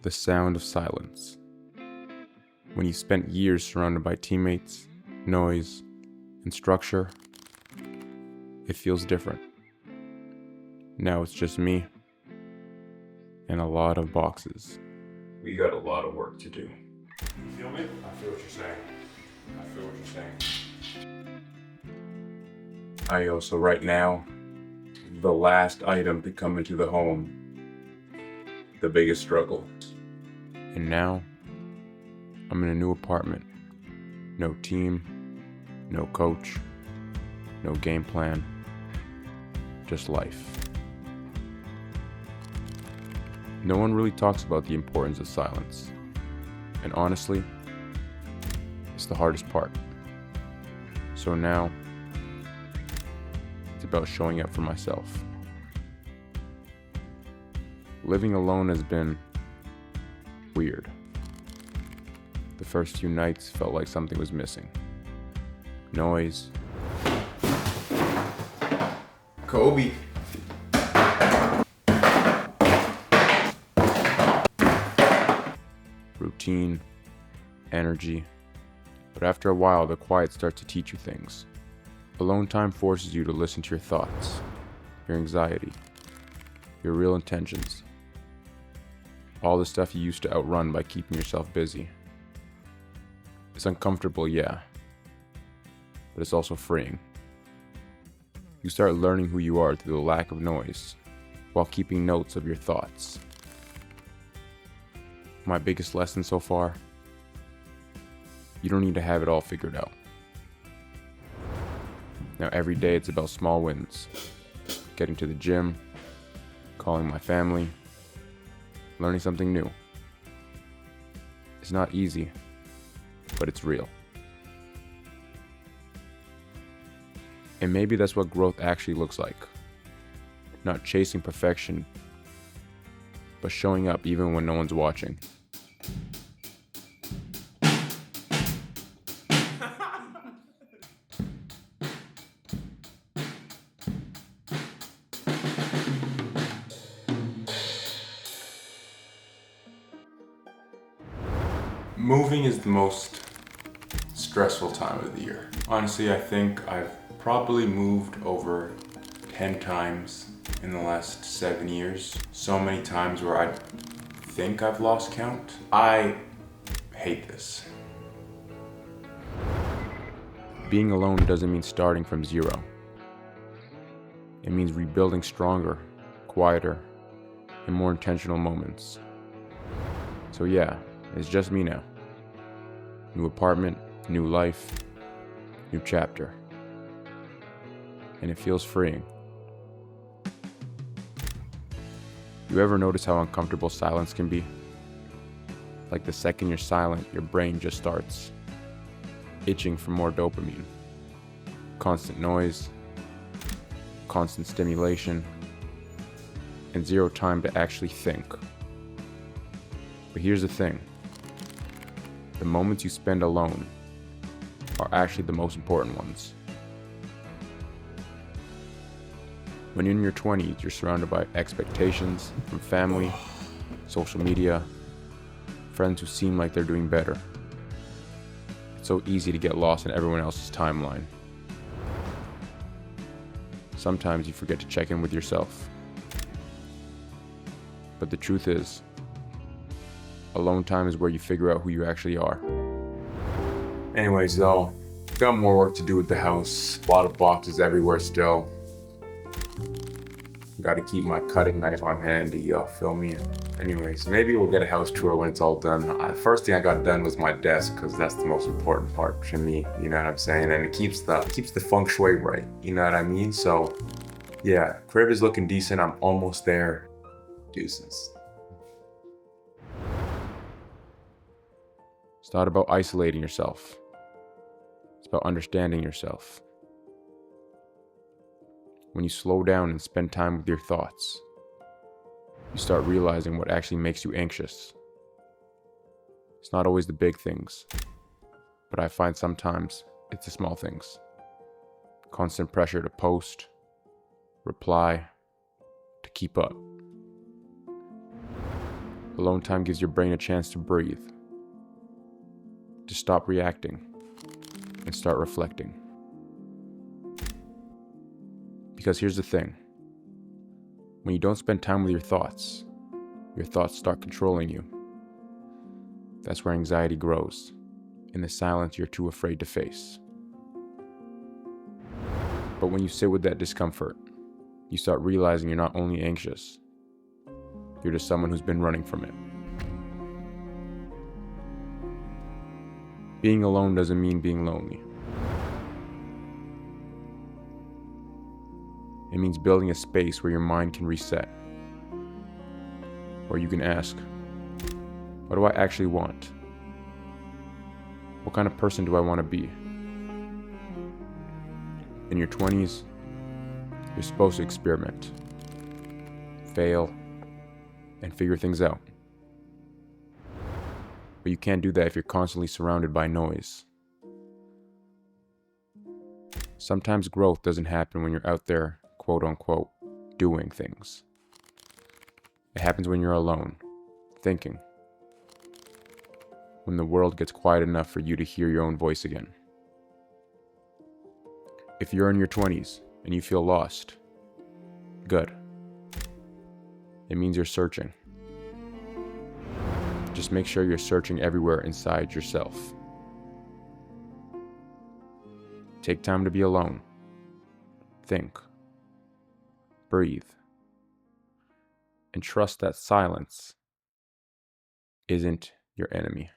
The sound of silence. When you spent years surrounded by teammates, noise, and structure, it feels different. Now it's just me and a lot of boxes. We got a lot of work to do. You feel me? I feel what you're saying. So right now, the last item to come into the home, the biggest struggle. And now, I'm in a new apartment. No team, no coach, no game plan, just life. No one really talks about the importance of silence. And honestly, it's the hardest part. So now, it's about showing up for myself. Living alone has been weird. The first few nights felt like something was missing. Noise. Kobe. Routine, energy. But after a while, the quiet starts to teach you things. Alone time forces you to listen to your thoughts, your anxiety, your real intentions. All the stuff you used to outrun by keeping yourself busy. It's uncomfortable, yeah, but it's also freeing. You start learning who you are through the lack of noise, while keeping notes of your thoughts. My biggest lesson so far: you don't need to have it all figured out. Now every day it's about small wins. Getting to the gym, calling my family, learning something new. It's not easy, but it's real. And maybe that's what growth actually looks like. Not chasing perfection, but showing up even when no one's watching. Moving is the most stressful time of the year. Honestly, I think I've probably moved over 10 times in the last 7 years. So many times where I think I've lost count. I hate this. Being alone doesn't mean starting from zero. It means rebuilding stronger, quieter, and more intentional moments. So yeah, it's just me now. New apartment, new life, new chapter. And it feels freeing. You ever notice how uncomfortable silence can be? Like the second you're silent, your brain just starts itching for more dopamine. Constant noise, constant stimulation, and zero time to actually think. But here's the thing. The moments you spend alone are actually the most important ones. When you're in your 20s, you're surrounded by expectations from family, social media, friends who seem like they're doing better. It's so easy to get lost in everyone else's timeline. Sometimes you forget to check in with yourself. But the truth is, alone time is where you figure out who you actually are. Anyways, though, got more work to do with the house. A lot of boxes everywhere still. Gotta keep my cutting knife on handy, y'all feel me? Anyways, maybe we'll get a house tour when it's all done. The first thing I got done was my desk, because that's the most important part to me, you know what I'm saying? And it keeps the feng shui right, you know what I mean? So, yeah, crib is looking decent. I'm almost there. Deuces. It's not about isolating yourself. It's about understanding yourself. When you slow down and spend time with your thoughts, you start realizing what actually makes you anxious. It's not always the big things, but I find sometimes it's the small things. Constant pressure to post, reply, to keep up. Alone time gives your brain a chance to breathe, to stop reacting, and start reflecting. Because here's the thing. When you don't spend time with your thoughts start controlling you. That's where anxiety grows, in the silence you're too afraid to face. But when you sit with that discomfort, you start realizing you're not only anxious, you're just someone who's been running from it. Being alone doesn't mean being lonely. It means building a space where your mind can reset, where you can ask, what do I actually want? What kind of person do I want to be? In your 20s, you're supposed to experiment, fail, and figure things out. But you can't do that if you're constantly surrounded by noise. Sometimes growth doesn't happen when you're out there, quote unquote, doing things. It happens when you're alone, thinking. When the world gets quiet enough for you to hear your own voice again. If you're in your 20s and you feel lost, good. It means you're searching. Just make sure you're searching everywhere inside yourself. Take time to be alone. Think. Breathe. And trust that silence isn't your enemy.